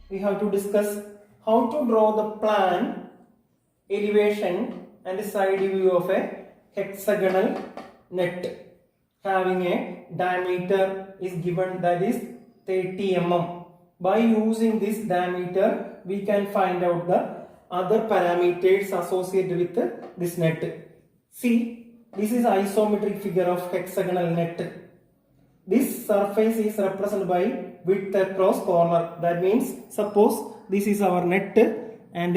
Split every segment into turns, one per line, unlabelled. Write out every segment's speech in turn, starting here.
we have to discuss how to draw the plan, elevation and side view of a hexagonal net having a diameter is given, that is 30 mm. By using this diameter, we can find out the other parameters associated with this net. See, this is isometric figure of hexagonal net. This surface is represented by width across corner. That means, suppose this is our net and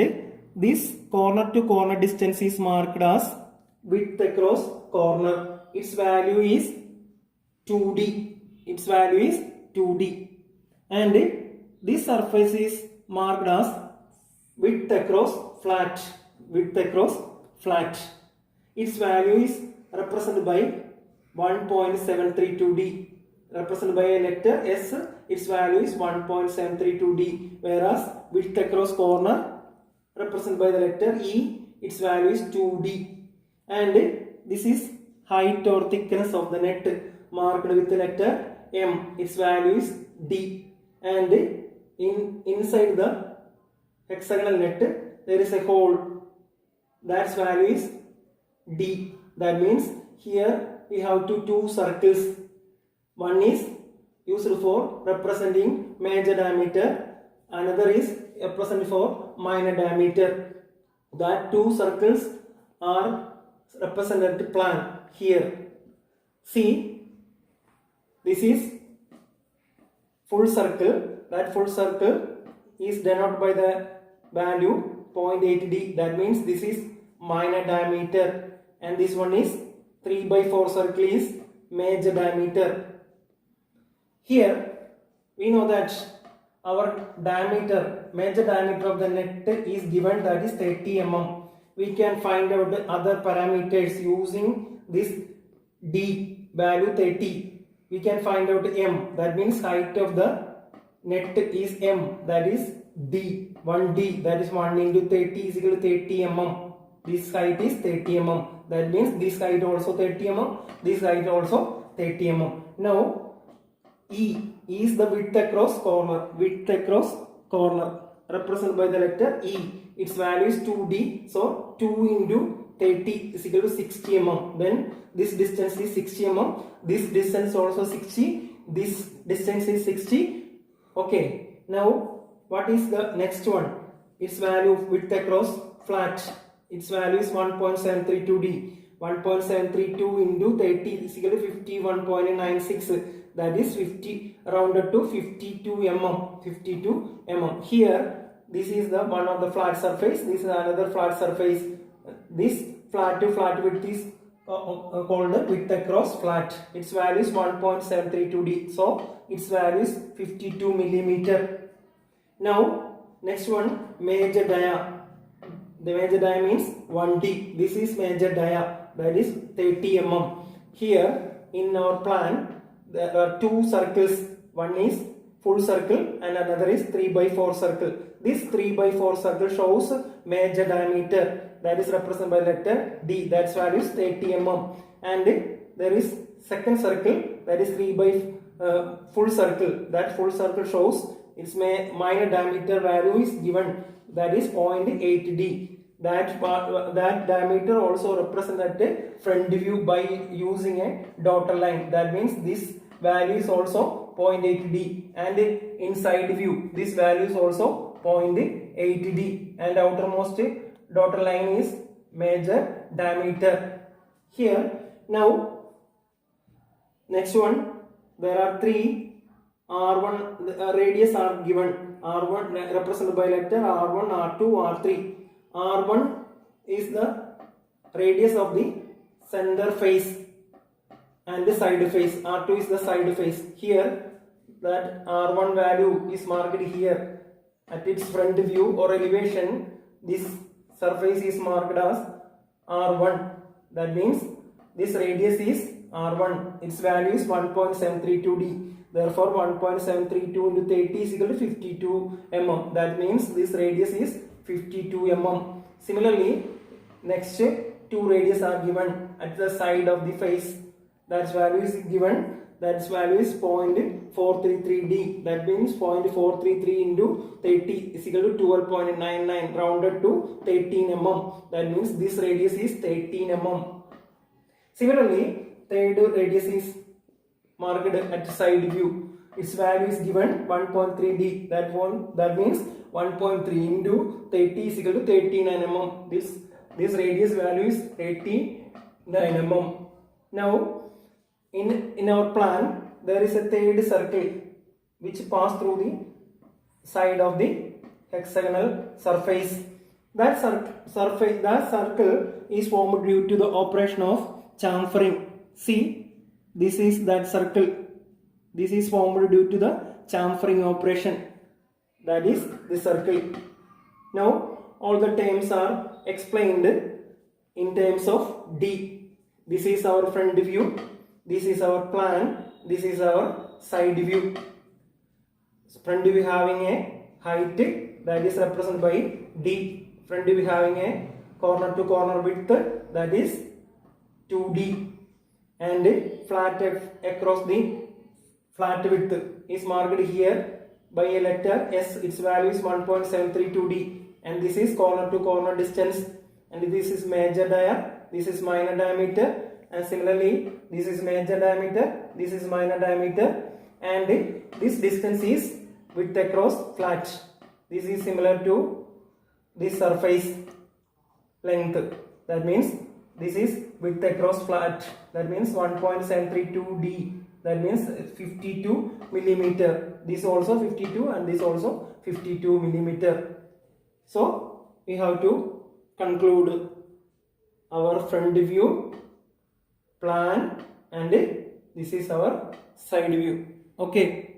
this corner to corner distance is marked as width across corner. Its value is 2D. Its value is 2D. And this surface is marked as width across flat. Width across flat. Its value is represented by 1.732D. Represented by a letter S, its value is 1.732D, whereas width across corner represented by the letter E, its value is 2D. And this is height or thickness of the net marked with the letter M, its value is D. And inside the hexagonal net there is a hole, that's value is D. That means here we have two circles. One is used for representing major diameter, another is represented for minor diameter. That two circles are represented plan here. See, this is full circle. That full circle is denoted by the value 0.8D. That means this is minor diameter, and this one is 3/4 circle is major diameter. Here we know that our diameter, major diameter of the net is given, that is 30 mm. We can find out the other parameters using this D value 30. We can find out M, that means height of the net is M, that is D, 1D, that is 1 into 30 is equal to 30 mm. This height is 30 mm. That means this height also 30 mm, this height also 30 mm. Now E is the width across corner. Width across corner represented by the letter E. Its value is 2D. So 2 into 30 is equal to 60 mm. Then this distance is 60 mm. This distance also 60. This distance is 60. Okay. Now what is the next one? Its value of width across flat. Its value is 1.732D. 1.732 into 30 is equal to 51.96. That is 50 rounded to 52 mm. 52 mm. Here, this is the one of the flat surface. This is another flat surface. This flat to flat width is called width across flat. Its value is 1.732D. So its value is 52 millimeter. Now next one, major dia. The major dia means 1D. This is major dia, that is 30 mm. Here in our plan there are two circles. One is full circle and another is 3/4 circle. This 3/4 circle shows major diameter, that is represented by letter D, that's value is 30 mm. And there is second circle, that is full circle. That full circle shows its minor diameter value is given, that is 0.8D. That diameter also represented at a front view by using a dotted line. That means this value is also 0.8D, and inside view this value is also 0.8D, and outermost dotted line is major diameter. Here now next one, there are three R1 radius are given. R1 represented by letter R1, R2, R3. R1 is the radius of the center face and the side face. R2 is the side face. Here that R1 value is marked here at its front view or elevation. This surface is marked as R1. That means this radius is R1. Its value is 1.732D. Therefore 1.732 into 30 is equal to 52 mm. That means this radius is 52 mm. Similarly, next two radius are given at the side of the face. That value is given That's value is 0.433D. That means 0.433 into 30 is equal to 12.99 rounded to 13 mm. That means this radius is 13 mm. Similarly, third radius is marked at side view. Its value is given 1.3D. That means 1.3 into 30 is equal to 39 mm. This radius value is 39 mm. Now, in our plan, there is a third circle which pass through the side of the hexagonal surface. That circle is formed due to the operation of chamfering. See, this is that circle. This is formed due to the chamfering operation. That is the circle. Now, all the terms are explained in terms of D. This is our front view. This is our plan. This is our side view. Front view having a height that is represented by D. Front view having a corner to corner width that is 2D. And flat across the flat width is marked here by a letter S. Its value is 1.732D. And this is corner to corner distance. And this is major dia. This is minor diameter. And similarly, this is major diameter, this is minor diameter, and this distance is width across flat. This is similar to this surface length. That means this is width across flat. That means 1.732D. That means 52 millimeter. This also 52 and this also 52 millimeter. So we have to conclude our front view, plan, and this is our side view. Okay.